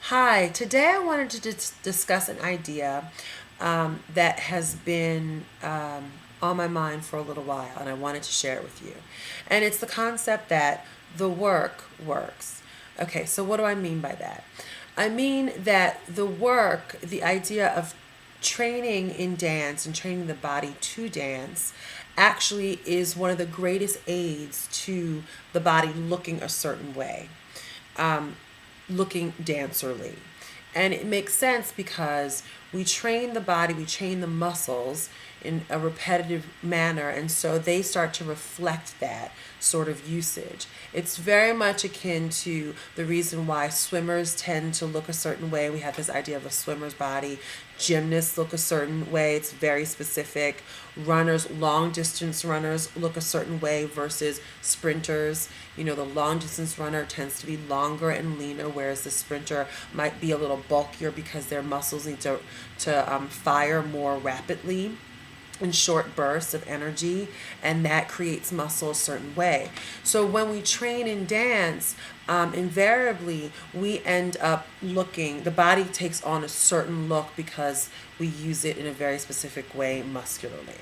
Hi, today I wanted to discuss an idea that has been on my mind for a little while, and I wanted to share it with you. And it's the concept that the work works. Okay, so what do I mean by that? I mean that the work, the idea of training in dance and training the body to dance actually is one of the greatest aids to the body looking a certain way, looking dancerly. And it makes sense because we train the body, we train the muscles in a repetitive manner, and so they start to reflect that sort of usage. It's very much akin to the reason why swimmers tend to look a certain way. We have this idea of a swimmer's body. Gymnasts look a certain way, it's very specific. Runners, long distance runners, look a certain way versus sprinters. You know, the long distance runner tends to be longer and leaner, whereas the sprinter might be a little bulkier because their muscles need to fire more rapidly in short bursts of energy, and that creates muscle a certain way. So when we train in dance, invariably we end up looking, the body takes on a certain look because we use it in a very specific way muscularly.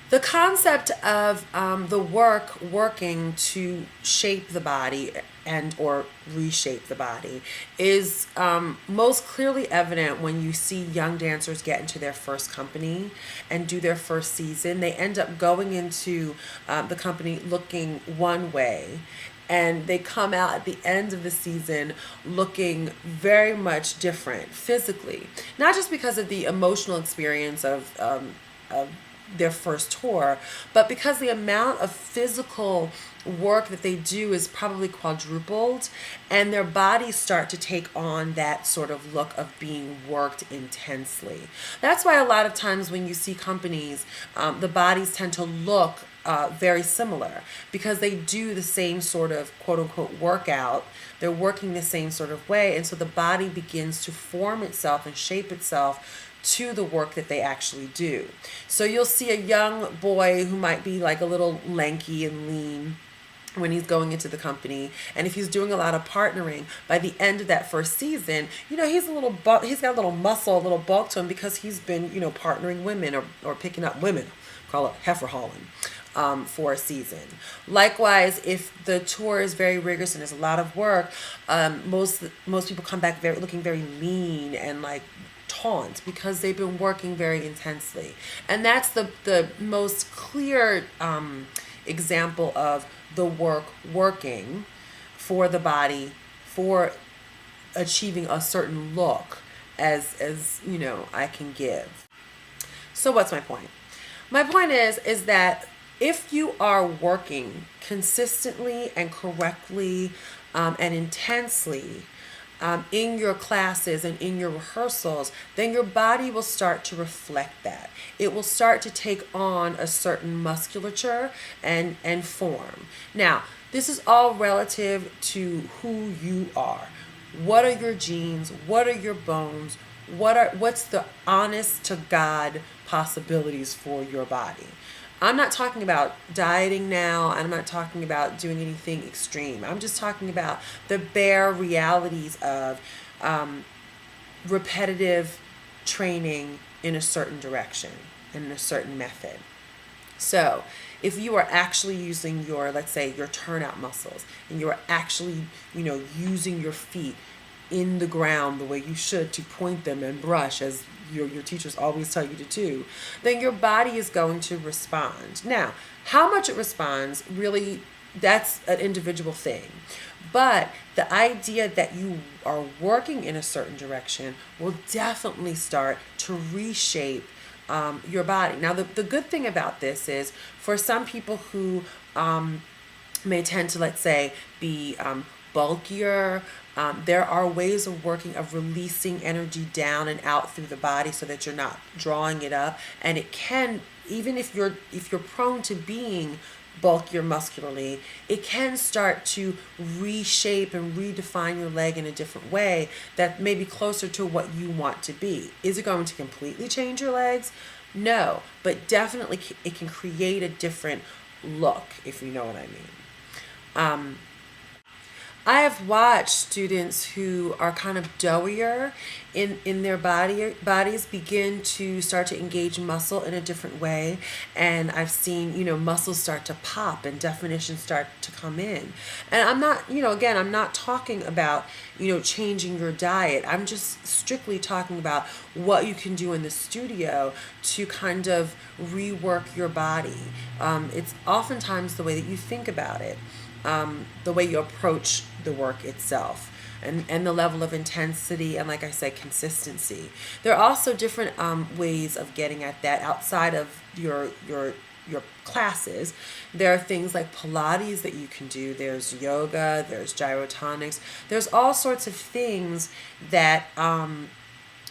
The concept of the work working to shape the body and or reshape the body is most clearly evident when you see young dancers get into their first company and do their first season. They end up going into the company looking one way, and they come out at the end of the season looking very much different physically, not just because of the emotional experience of their first tour, but because the amount of physical work that they do is probably quadrupled, and their bodies start to take on that sort of look of being worked intensely. That's why a lot of times when you see companies, the bodies tend to look very similar because they do the same sort of quote unquote workout. They're working the same sort of way, and so the body begins to form itself and shape itself to the work that they actually do. So you'll see a young boy who might be like a little lanky and lean when he's going into the company, and if he's doing a lot of partnering, by the end of that first season, he's a little he's got a little muscle, a little bulk to him because he's been partnering women or picking up women, call it heifer hauling, for a season. Likewise, if the tour is very rigorous and there's a lot of work, most people come back looking very lean and like taunt because they've been working very intensely. And that's the most clear example of the work working for the body, for achieving a certain look as I can give. So what's my point? My point is that if you are working consistently and correctly and intensely in your classes and in your rehearsals, then your body will start to reflect that. It will start to take on a certain musculature and form. Now, this is all relative to who you are. What are your genes? What are your bones? What's the honest to God possibilities for your body? I'm not talking about dieting now, and I'm not talking about doing anything extreme. I'm just talking about the bare realities of repetitive training in a certain direction and in a certain method. So, if you are actually using your, let's say, your turnout muscles, and you are actually, using your feet in the ground the way you should to point them and brush as your teachers always tell you to do, then your body is going to respond. Now, how much it responds, really, that's an individual thing. But the idea that you are working in a certain direction will definitely start to reshape your body. Now, the good thing about this is for some people who may tend to, let's say, be bulkier, there are ways of working, of releasing energy down and out through the body so that you're not drawing it up. And it can, even if you're prone to being bulkier muscularly, it can start to reshape and redefine your leg in a different way that may be closer to what you want to be. Is it going to completely change your legs? No, but definitely it can create a different look, if you know what I mean. I have watched students who are kind of doughier in their bodies begin to start to engage muscle in a different way. And I've seen, muscles start to pop and definition start to come in. And I'm not, again, I'm not talking about, changing your diet. I'm just strictly talking about what you can do in the studio to kind of rework your body. It's oftentimes the way that you think about it, the way you approach the work itself, and the level of intensity, and like I said, consistency. There are also different ways of getting at that outside of your classes. There are things like Pilates that you can do. There's yoga, there's gyrotonics, there's all sorts of things that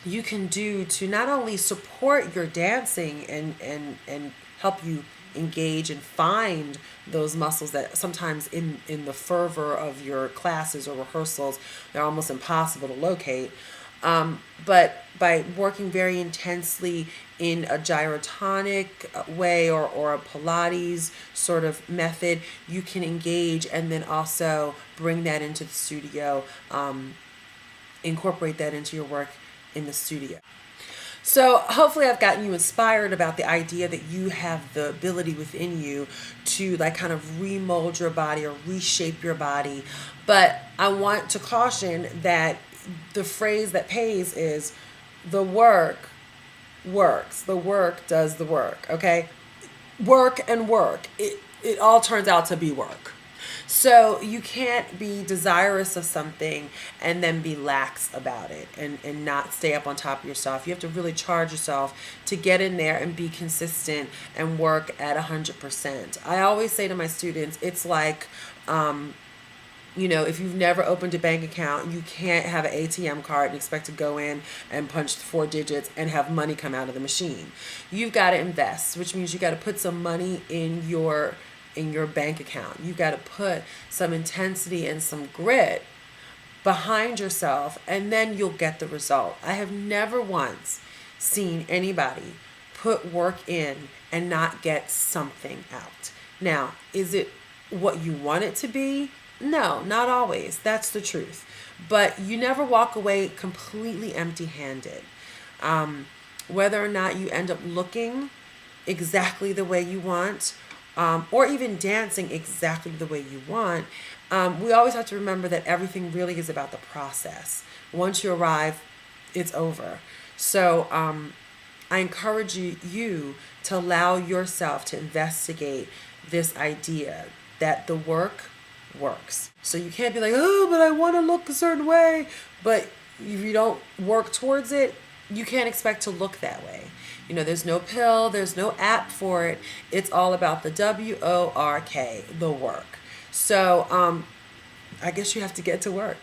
you can do to not only support your dancing and help you engage and find those muscles that sometimes in the fervor of your classes or rehearsals, they're almost impossible to locate. But by working very intensely in a gyrotonic way, or a Pilates sort of method, you can engage and then also bring that into the studio, incorporate that into your work in the studio. So hopefully I've gotten you inspired about the idea that you have the ability within you to like kind of remold your body or reshape your body. But I want to caution that the phrase that pays is the work works. The work does the work, okay? Work and work. It all turns out to be work. So you can't be desirous of something and then be lax about it and not stay up on top of yourself. You have to really charge yourself to get in there and be consistent and work at 100%. I always say to my students, it's like, if you've never opened a bank account, you can't have an ATM card and expect to go in and punch 4 digits and have money come out of the machine. You've got to invest, which means you got to put some money in your bank account. You've got to put some intensity and some grit behind yourself, and then you'll get the result. I have never once seen anybody put work in and not get something out. Now, is it what you want it to be? No, not always. That's the truth. But you never walk away completely empty-handed. Whether or not you end up looking exactly the way you want, or even dancing exactly the way you want, we always have to remember that everything really is about the process. Once you arrive, it's over. So I encourage you to allow yourself to investigate this idea that the work works. So you can't be like, oh, but I want to look a certain way. But if you don't work towards it, you can't expect to look that way. There's no pill, there's no app for it. It's all about the WORK, the work. So I guess you have to get to work.